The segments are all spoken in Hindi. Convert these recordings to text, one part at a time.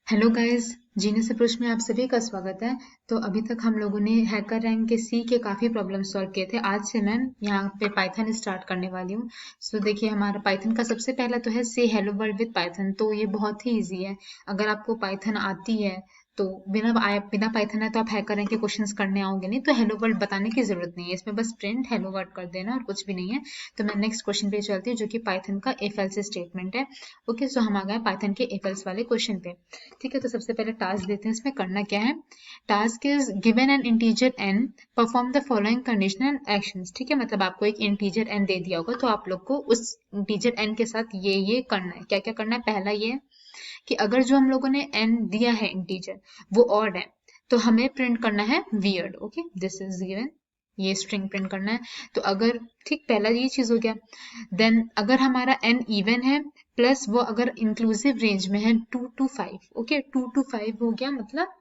हेलो गाइस, जीनियस अप्रोच में आप सभी का स्वागत है। तो अभी तक हम लोगों ने हैकर रैंक के सी के काफ़ी प्रॉब्लम सॉल्व किए थे। आज से मैं यहाँ पे पाइथन स्टार्ट करने वाली हूँ। सो देखिए, हमारा पाइथन का सबसे पहला तो है से हेलो वर्ल्ड विद पाइथन। तो ये बहुत ही इजी है। अगर आपको पाइथन आती है तो बिना पाइथन है तो आप हैकर रैंक के क्वेश्चंस करने आओगे नहीं, तो हेलो वर्ल्ड बताने की जरूरत नहीं है। इसमें बस प्रिंट हेलो वर्ल्ड कर देना और कुछ भी नहीं है। तो मैं नेक्स्ट क्वेश्चन पे चलती हूँ, जो कि पाइथन का इफ एल्स स्टेटमेंट है। ओके, सो हम आ गए पाइथन के इफ एल्स वाले क्वेश्चन पे। ठीक है, तो सबसे पहले टास्क देते हैं। इसमें करना क्या है? Task is given an integer N, perform the following conditional actions. ठीक है, मतलब आपको एक इंटीजर एन दे दिया होगा, तो आप लोग को उस इंटीजर एन के साथ ये करना है। क्या क्या करना है? पहला ये कि अगर जो हम लोगों ने एन दिया है इंटीजर वो ऑड है, तो हमें प्रिंट करना है weird. Okay, this is given, ये स्ट्रिंग प्रिंट करना है। तो अगर ठीक, पहला ये चीज हो गया। देन अगर हमारा एन इवन है प्लस वो अगर इंक्लूसिव रेंज में है 2 to 5। ओके, 2 to 5 हो गया, मतलब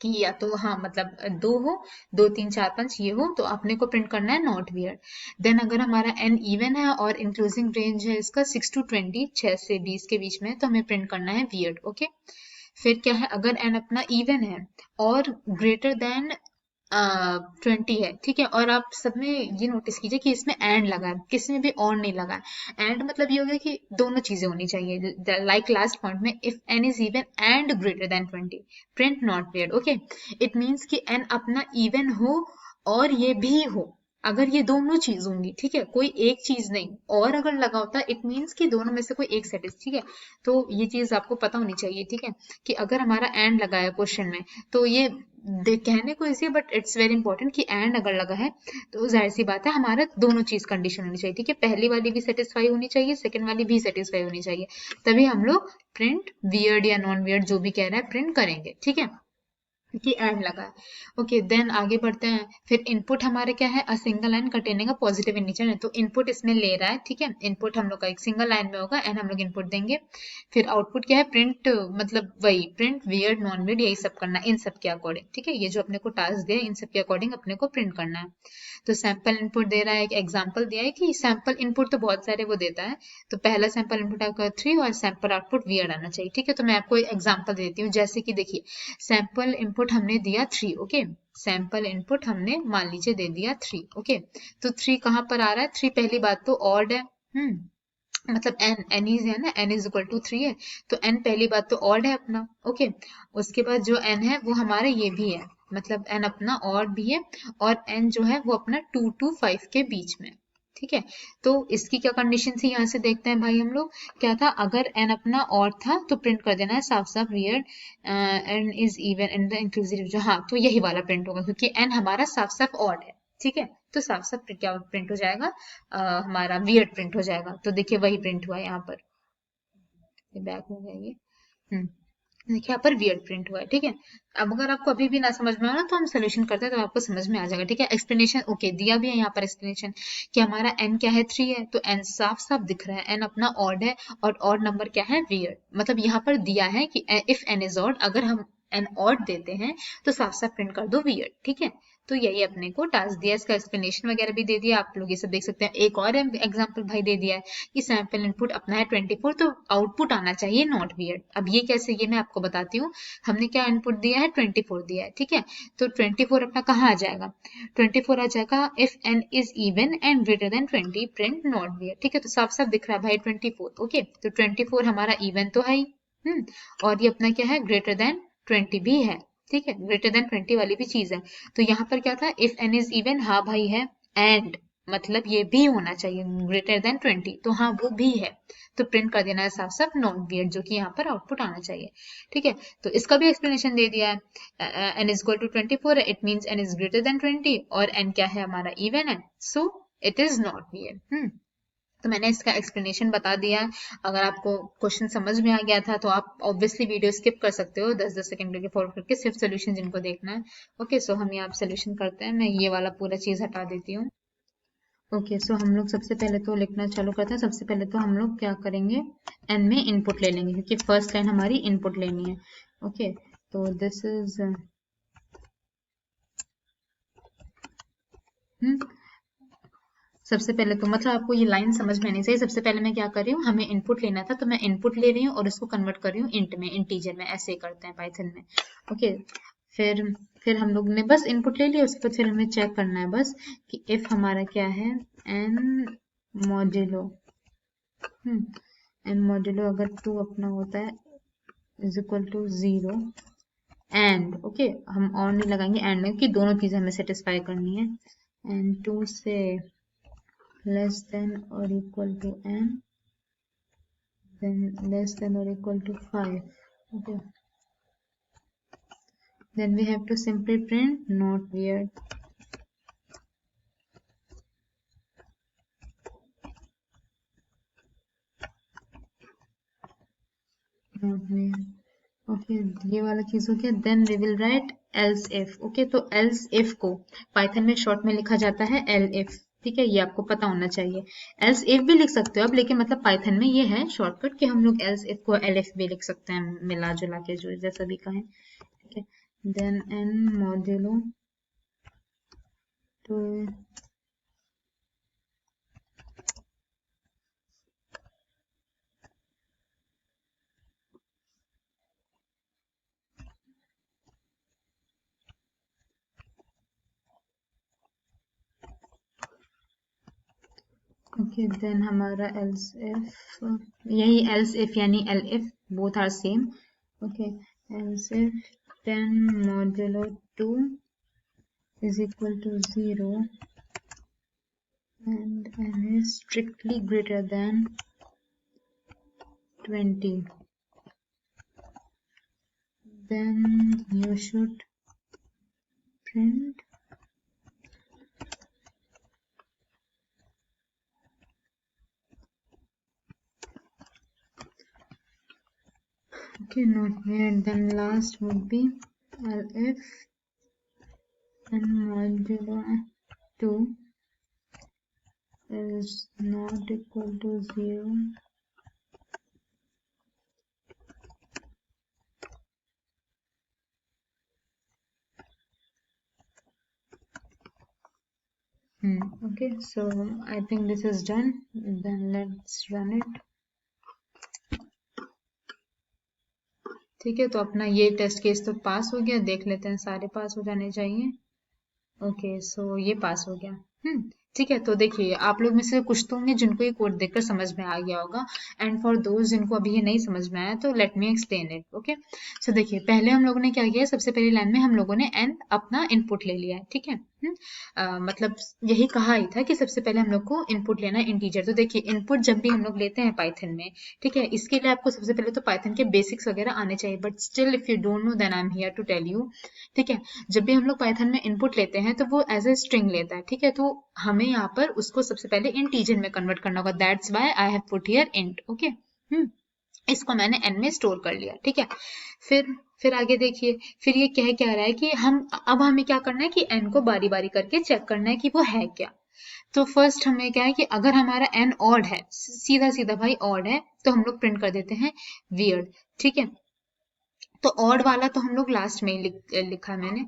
कि या तो हाँ, मतलब दो हो, 2 3 4 5 ये हो, तो अपने को प्रिंट करना है नॉट वियर्ड। देन अगर हमारा एन इवन है और इंक्लूसिव रेंज है इसका 6 to 20, 6 से 20 के बीच में है, तो हमें प्रिंट करना है वियर्ड। ओके, फिर क्या है? अगर एन अपना इवन है और ग्रेटर देन 20 है, ठीक है, और आप सब में ये नोटिस कीजिए कि इसमें एंड लगा है, किसी में भी और नहीं लगा है। एंड मतलब ये हो गया कि दोनों चीजें होनी चाहिए, लाइक लास्ट पॉइंट में, if N is even and greater than 20 print not paired. Okay, it means कि एन अपना इवन हो और ये भी हो। अगर ये दोनों चीज होंगी, ठीक है, कोई एक चीज नहीं, और अगर लगा होता इट मीन्स कि दोनों में से कोई एक सेट है। ठीक है, तो ये चीज आपको पता होनी चाहिए। ठीक है, कि अगर हमारा एंड लगा है क्वेश्चन में, तो ये कहने को easy, but it's very important कि एंड अगर लगा है तो जाहिर सी बात है हमारा दोनों चीज कंडीशन होनी चाहिए। ठीक है, पहली वाली भी सेटिस्फाई होनी चाहिए, सेकंड वाली भी सेटिस्फाई होनी चाहिए, तभी हम लोग प्रिंट वियर्ड या नॉन वियर्ड जो भी कह रहा है प्रिंट करेंगे। ठीक है, कि एंड लगा है। ओके, देन आगे बढ़ते हैं। फिर इनपुट हमारे क्या है? A single line containing a positive integer है, तो इनपुट इसमें ले रहा है। ठीक है, इनपुट हम लोग का एक सिंगल लाइन में होगा एंड हम लोग इनपुट देंगे। फिर आउटपुट क्या है? प्रिंट, मतलब वही प्रिंट वियर्ड नॉन वियर्ड यही सब करना है इन सब के अकॉर्डिंग। ठीक है, ये जो अपने को टास्क दिया है इन सब के अकॉर्डिंग अपने को प्रिंट करना है। तो सैंपल इनपुट दे रहा है, एक एग्जाम्पल दिया है कि सैंपल इनपुट तो बहुत सारे वो देता है। तो पहला सैंपल इनपुट आपका 3 और सैंपल आउटपुट वियर्ड आना चाहिए। ठीक है, तो मैं आपको एक एग्जाम्पल देती हूँ, जैसे कि देखिए, सैंपल इनपुट हमने दिया 3। ओके, सैंपल इनपुट हमने मान लीजिए दे दिया 3। ओके, तो 3 कहाँ पर आ रहा है? 3 पहली बात तो ऑड है। मतलब एन इज है ना, एन इज इक्वल टू 3 है, तो एन पहली बात तो ऑड है अपना। ओके, उसके बाद जो एन है वो हमारा ये भी है, मतलब एन अपना ऑड भी है, और एन जो है वो अपना 2 to 5 के बीच में। ठीक है, तो इसकी क्या कंडीशन थी यहाँ से देखते हैं भाई हम लोग। क्या था? अगर एन अपना ऑड था तो प्रिंट कर देना है साफ साफ weird N is even in the inclusive, जो हाँ, तो यही वाला प्रिंट होगा क्योंकि एन हमारा साफ साफ ऑड है। ठीक है, तो साफ साफ क्या प्रिंट हो जाएगा? हमारा वियर्ड प्रिंट हो जाएगा। तो देखिए वही प्रिंट हुआ है यहाँ पर, ये बैक हो गया ये। देखिए यहाँ पर वियर्ड प्रिंट हुआ है। ठीक है, अब अगर आपको अभी भी ना समझ में आना तो हम सोल्यूशन करते हैं तो आपको समझ में आ जाएगा। ठीक है, एक्सप्लेनेशन ओके दिया भी है यहाँ पर एक्सप्लेनेशन कि हमारा एन क्या है? 3 है, तो एन साफ साफ दिख रहा है, एन अपना ऑड है, और ऑड नंबर क्या है? वियर्ड। मतलब यहाँ पर दिया है कि इफ एन इज ऑड, अगर हम एन ऑड देते हैं तो साफ साफ प्रिंट कर दो वियर्ड। ठीक है, तो यही अपने को टास्क दिया, इसका एक्सप्लेनेशन वगैरह भी दे दिया, आप लोग ये सब देख सकते हैं। एक और एग्जाम्पल भाई दे दिया है कि सैंपल इनपुट अपना है 24, तो आउटपुट आना चाहिए नॉट वियर्ड। अब ये कैसे, ये मैं आपको बताती हूँ। हमने क्या इनपुट दिया है? 24 दिया है। ठीक है, तो 24 अपना कहाँ आ जाएगा? 24 आ जाएगा if N is even and greater than 20 print not weird. ठीक है, तो साफ साफ दिख रहा है भाई 24। ओके, तो 24 हमारा इवन तो है ही, और ये अपना क्या है? ग्रेटर देन 20 भी है। ठीक है, ग्रेटर देन 20 वाली भी चीज है। तो यहाँ पर क्या था? इफ एन इज इवन, हाँ भाई है, एंड मतलब ये भी होना चाहिए ग्रेटर देन 20, तो हाँ वो भी है, तो प्रिंट कर देना है साफ साफ नॉट वियर्ड, जो कि यहाँ पर आउटपुट आना चाहिए। ठीक है, तो इसका भी एक्सप्लेनेशन दे दिया है। एन इज इक्वल टू 24 है, it means N is greater than 20, और एन क्या है? हमारा इवन है, so it is not weird. तो मैंने इसका एक्सप्लेनेशन बता दिया है। अगर आपको क्वेश्चन समझ में आ गया था तो आप ऑब्वियसली वीडियो स्किप कर सकते हो 10-10 सेकंड लेके फॉरवर्ड करके, सिर्फ सोल्यूशन जिनको देखना है। ओके, सो हम यहाँ सोल्यूशन करते हैं, मैं ये वाला पूरा चीज हटा देती हूँ। ओके, सो हम लोग सबसे पहले तो लिखना चालू करते हैं। सबसे पहले तो हम लोग क्या करेंगे? एन में इनपुट ले लेंगे क्योंकि फर्स्ट लाइन हमारी इनपुट लेनी है। ओके, तो दिस इज सबसे पहले तो मतलब आपको ये लाइन समझ में आनी चाहिए। सबसे पहले मैं क्या कर रही हूँ, हमें इनपुट लेना था तो मैं इनपुट ले रही हूँ और इसको कन्वर्ट कर रही हूँ इंट में, इंटीजर में। ऐसे ही करते हैं पाइथन में। ओके, फिर फिर हम लोग ने बस इनपुट ले लिया, उसके बाद फिर हमें चेक करना है बस कि इफ हमारा क्या है, एन मॉड्यूलो एन मॉड्यूलो अगर 2 अपना होता है is equal to 0 and okay, हम और नहीं लगाएंगे एंड में, कि दोनों चीजें हमें सेटिस्फाई करनी है। एंड 2 से less than or equal to n, then less than or equal to 5. Okay, then we have to simply print not weird. Not weird. Okay, ये वाला चीज हो गया। then we will write else if. okay, तो else if को पाइथन में शॉर्ट में लिखा जाता है elif। ठीक है, ये आपको पता होना चाहिए। else if भी लिख सकते हो आप, लेकिन मतलब पाइथन में ये है शॉर्टकट कि हम लोग else if को elif भी लिख सकते हैं, मिला जुला के जो जैसा भी कहें। ठीक है, then n modulo to okay, then हमारा else if, यही else if यानी elif, both are same। Okay, else if 10 modulo 2 is equal to 0 and n is strictly greater than 20, then you should print okay, not weird। then last would be elif n modulo 2 is not equal to 0 okay, so I think this is done। then let's run it। ठीक है, तो अपना ये टेस्ट केस तो पास हो गया। देख लेते हैं, सारे पास हो जाने चाहिए। ओके, सो ये पास हो गया। ठीक है, तो देखिए आप लोग में से कुछ तो होंगे जिनको ये कोड देखकर समझ में आ गया होगा, एंड फॉर दोज जिनको अभी ये नहीं समझ में आया तो let me explain it. Okay, so देखिए पहले हम लोगों ने क्या किया, सबसे पहली लाइन में हम लोगों ने एन अपना इनपुट ले लिया है। ठीक है, मतलब यही कहा ही था कि सबसे पहले हम लोग को इनपुट लेना है इंटीजर। तो देखिए इनपुट जब भी हम लोग लेते हैं पाइथन में, ठीक है, इसके लिए आपको सबसे पहले तो पाइथन के बेसिक्स वगैरह आने चाहिए, but still if you don't know then I am here to tell you. ठीक है, जब भी हम लोग पाइथन में इनपुट लेते हैं तो वो एज ए स्ट्रिंग लेता है। ठीक है, तो हमें यहाँ पर उसको सबसे पहले इंटीजर में कन्वर्ट करना होगा। That's why I have put here int. Okay, इसको मैंने n में स्टोर कर लिया। ठीक है, फिर आगे देखिए, फिर ये कह रहा है कि अब हमें क्या करना है कि n को बारी बारी करके चेक करना है कि वो है क्या। तो फर्स्ट हमें क्या है कि अगर हमारा n ऑड है, सीधा सीधा भाई ऑड है, तो हम लोग प्रिंट कर देते हैं वियर्ड। ठीक है, तो ऑड वाला तो हम लोग लास्ट में ही लिखा है मैंने।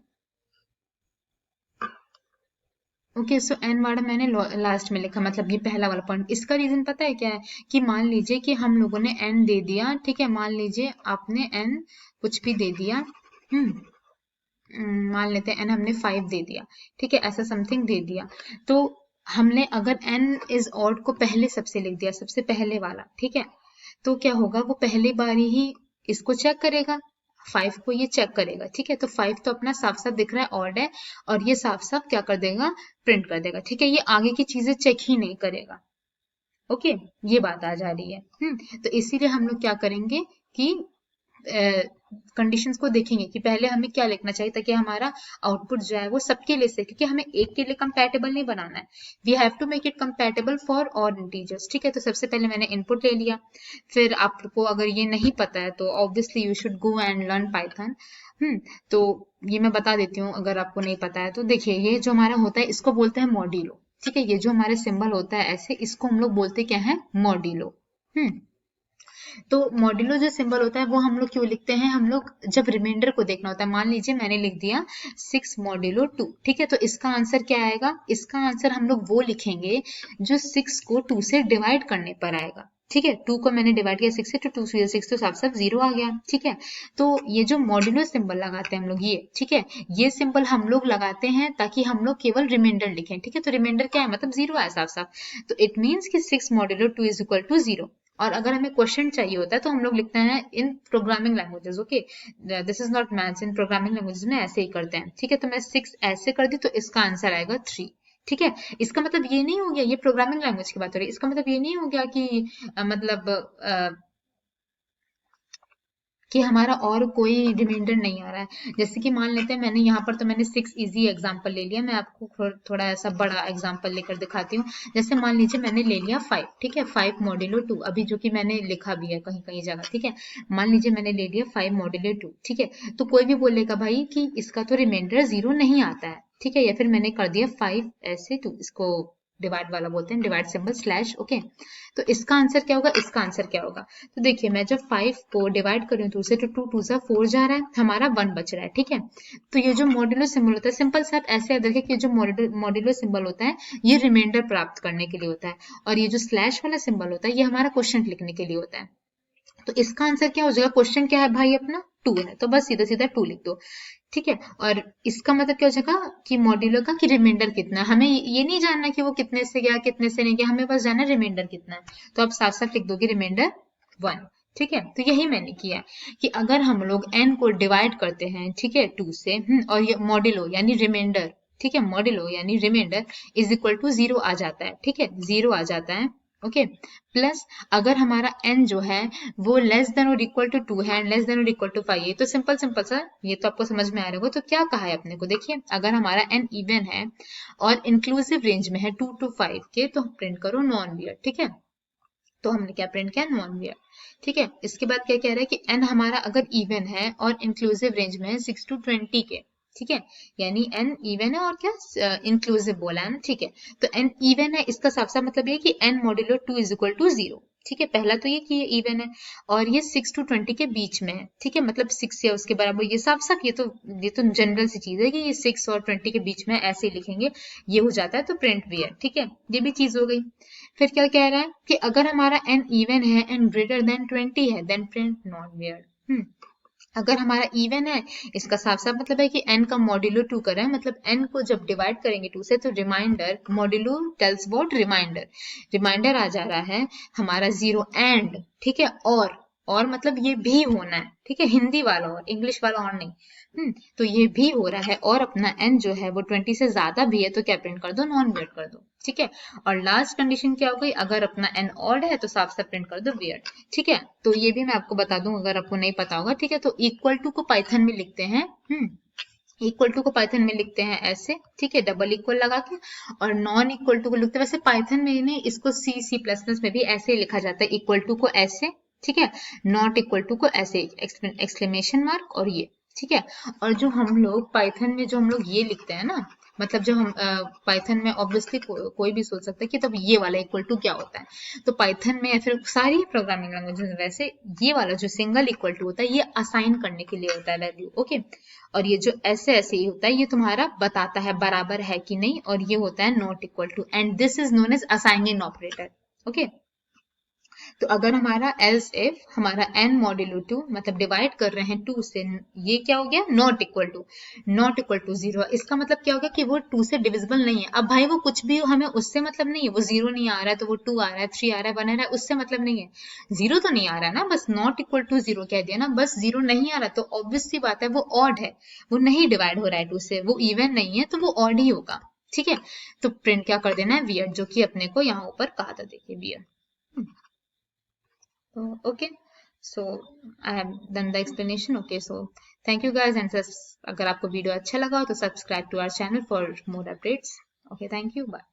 ओके, सो एन वाला मैंने लास्ट में लिखा, मतलब ये पहला वाला पॉइंट। इसका रीजन पता है क्या है कि मान लीजिए कि हम लोगों ने एन दे दिया। ठीक है, मान लीजिए आपने एन कुछ भी दे दिया। मान लेते हैं एन हमने 5 दे दिया। ठीक है, ऐसा समथिंग दे दिया। तो हमने अगर एन इज ऑड को पहले सबसे लिख दिया, सबसे पहले वाला। ठीक है, तो क्या होगा, वो पहली बारी ही इसको चेक करेगा, 5 को ये चेक करेगा। ठीक है, तो 5 तो अपना साफ साफ दिख रहा है ऑड है, और ये साफ साफ क्या कर देगा, प्रिंट कर देगा। ठीक है, ये आगे की चीजें चेक ही नहीं करेगा। ओके, ये बात आ जा रही है। तो इसीलिए हम लोग क्या करेंगे कि कंडीशंस को देखेंगे कि पहले हमें क्या लिखना चाहिए ताकि हमारा आउटपुट जो है वो सबके लिए से, क्योंकि हमें एक के लिए कंपैटिबल नहीं बनाना है। We have to make it compatible for all integers. ठीक है, तो सबसे पहले मैंने इनपुट ले लिया। फिर आपको अगर ये नहीं पता है तो obviously you should go and learn Python. तो ये मैं बता देती हूँ अगर आपको नहीं पता है तो। देखिए ये जो हमारा होता है इसको बोलते हैं मॉड्यूलो। ठीक है, ये जो हमारे सिंबल होता है ऐसे, इसको हम लोग बोलते क्या है, मॉड्यूलो। तो मॉड्यूलो जो सिंबल होता है वो हम लोग क्यों लिखते हैं, हम लोग जब रिमाइंडर को देखना होता है। मान लीजिए मैंने लिख दिया 6 मॉड्यूलो 2, ठीक है, तो इसका आंसर क्या आएगा, इसका आंसर हम लोग वो लिखेंगे जो 6 को 2 से डिवाइड करने पर आएगा, ठीक है। 2 को मैंने डिवाइड किया 6 से, तो 2 से 6 तो साफ साफ 0 आ गया, ठीक है। तो ये जो मॉड्यूलो सिंबल लगाते हैं हम लोग, ये ठीक है, ये सिंबल हम लोग लगाते हैं ताकि हम लोग केवल रिमाइंडर लिखें, ठीक है। तो रिमाइंडर क्या है, मतलब 0 है साफ साफ, तो इट मीन्स कि 6 मॉड्यूलो 2 इज इक्वल टू 0। और अगर हमें क्वेश्चन चाहिए होता है तो हम लोग लिखते हैं इन programming languages, okay, this is not maths, in programming languages में ऐसे ही करते हैं, ठीक है। तो मैं 6 ऐसे कर दी तो इसका आंसर आएगा 3, ठीक है। इसका मतलब ये नहीं हो गया, ये प्रोग्रामिंग लैंग्वेज की बात हो रही है, इसका मतलब ये नहीं हो गया कि कि हमारा और कोई रिमाइंडर नहीं आ रहा है। जैसे कि मान लेते हैं मैंने यहाँ पर, तो मैंने 6 इजी एग्जांपल ले लिया, मैं आपको थोड़ा ऐसा बड़ा एग्जांपल लेकर दिखाती हूँ। जैसे मान लीजिए मैंने ले लिया 5, ठीक है, 5 मॉड्यूलो 2, अभी जो कि मैंने लिखा भी है कहीं कहीं जगह, ठीक है। मान लीजिए मैंने ले लिया 5 मॉड्यूलो 2, ठीक है। तो कोई भी बोलेगा भाई कि इसका तो रिमाइंडर 0 नहीं आता है, ठीक है, या फिर मैंने कर दिया 5 ऐसे 2, इसको डिवाइड वाला बोलते हैं, डिवाइड सिंबल स्लैश, ओके। तो इसका आंसर क्या होगा, इसका आंसर क्या होगा, तो देखिए मैं जब 5 को डिवाइड कर रही हूँ 2 से, तो 2 2 सा 4 जा रहा है, हमारा 1 बच रहा है, ठीक है। तो ये जो मॉड्यूलो सिंबल होता है, सिंपल सा ऐसे याद रखिए कि जो मॉड्यूलो सिंबल होता है ये रिमाइंडर प्राप्त करने के लिए होता है, और ये जो स्लैश वाला सिंबल होता है ये हमारा क्वेश्चन लिखने के लिए होता है। तो इसका आंसर क्या हो जाएगा, क्वेश्चन क्या है भाई अपना 2 है, तो बस सीधा सीधा 2 लिख दो, ठीक है। और इसका मतलब क्या हो जाएगा कि मॉड्यूलो का कि रिमाइंडर कितना है, हमें ये नहीं जानना कि वो कितने से गया कितने से नहीं गया, हमें बस जानना रिमाइंडर कितना है, तो आप साथ साथ लिख दोगे रिमाइंडर 1, ठीक है। तो यही मैंने किया कि अगर हम लोग n को डिवाइड करते हैं, ठीक है, 2 से, और ये मॉड्यूलो यानी रिमाइंडर, ठीक है, मॉड्यूलो यानी रिमाइंडर इज इक्वल टू 0 आ जाता है, ठीक है, 0 आ जाता है, ओके। प्लस अगर हमारा n जो है वो लेस देन और इक्वल टू 2 है, लेस देन और इक्वल टू 5 है, तो सिंपल सिंपल सा ये तो आपको समझ में आ रहा होगा। तो क्या कहा है अपने को, देखिए अगर हमारा n इवन है और इंक्लूसिव रेंज में है 2 to 5 के, तो प्रिंट करो नॉन वियर्ड, ठीक है। तो हमने क्या प्रिंट किया, नॉन वियर्ड, ठीक है। इसके बाद क्या कह रहा है कि n हमारा अगर इवन है और इंक्लूसिव रेंज में है 6 to 20 के, ठीक है, यानी n इवन है और क्या इंक्लूसिव बोला है ना, ठीक है। तो n इवन है, इसका साफ साफ मतलब ये कि n modulo 2 is equal to 0, ठीक है। पहला तो ये कि ये इवन है और ये 6 to 20 के बीच में है, ठीक है, मतलब 6 या उसके बराबर, ये साफ साफ ये तो जनरल सी चीज है कि ये 6 और 20 के बीच में ऐसे ही लिखेंगे, ये हो जाता है, तो प्रिंट वियर, ठीक है, ये भी चीज हो गई। फिर क्या कह रहा है कि अगर हमारा n इवन है एंड ग्रेटर देन 20 है, देन प्रिंट नॉन वियर्ड। अगर हमारा इवन है, इसका साफ साफ मतलब है कि n का मॉड्यूलो 2 कर रहा है, मतलब n को जब डिवाइड करेंगे 2 से, तो remainder modulo tells what, remainder, remainder आ जा रहा है हमारा 0 एंड, ठीक है, और मतलब ये भी होना है, ठीक है, हिंदी वाला और इंग्लिश वाला और नहीं, तो ये भी हो रहा है, और अपना n जो है वो 20 से ज्यादा भी है, तो क्या प्रिंट कर दो, नॉन वियर्ड कर दो, ठीक है। और लास्ट कंडीशन क्या हो गई, अगर अपना n ऑड है तो साफ साफ प्रिंट कर दो वियर्ड, ठीक है। तो ये भी मैं आपको बता दूं अगर आपको नहीं पता होगा, ठीक है। तो इक्वल टू को पाइथन में लिखते हैं, इक्वल टू को पाइथन में लिखते हैं ऐसे, ठीक है, डबल इक्वल लगा के, और नॉन इक्वल टू को लिखते हैं, वैसे पाइथन में नहीं, इसको सी प्लस प्लस में भी ऐसे ही लिखा जाता है, इक्वल टू को ऐसे, ठीक है, नॉट इक्वल टू को ऐसे एक्सक्लेमेशन मार्क और ये, ठीक है। और जो हम लोग पाइथन में जो हम लोग ये लिखते हैं ना, मतलब जो हम पाइथन में ऑब्वियसली कोई भी सोच सकता है कि तब ये वाला इक्वल टू क्या होता है, तो पाइथन में या फिर सारी प्रोग्रामिंग लैंग्वेजेस वैसे ये वाला जो सिंगल इक्वल टू होता है ये असाइन करने के लिए होता है वैल्यू, ओके। और ये जो ऐसे ऐसे ही होता है ये तुम्हारा बताता है बराबर है कि नहीं, और ये होता है not equal to, and this is known as assigning operator, okay. तो अगर हमारा एल्स इफ हमारा n मॉड्यूलो 2 मतलब डिवाइड कर रहे हैं 2 से, ये क्या हो गया, not equal to, not equal to 0, इसका मतलब क्या हो गया कि वो 2 से डिविजिबल नहीं है। अब भाई वो कुछ भी हो, हमें उससे मतलब नहीं है, वो 0 नहीं आ रहा है तो वो 2 आ रहा है, 3 आ रहा है, 1 आ रहा है, उससे मतलब नहीं है, 0 तो नहीं आ रहा है ना, बस नॉट इक्वल टू 0 कह दिया ना, बस 0 नहीं आ रहा, तो ऑब्वियस सी बात है वो ऑड है, वो नहीं डिवाइड हो रहा है 2 से, वो इवन नहीं है, तो वो ऑड ही होगा, ठीक है। तो प्रिंट क्या कर देना है, वियर्ड, जो कि अपने को यहाँ ऊपर कहा था, देखिए weird. Okay, so I have done the explanation. Okay, so thank you guys, and अगर आपको वीडियो अच्छा लगा हो तो subscribe to our channel for more updates. Okay, thank you, bye.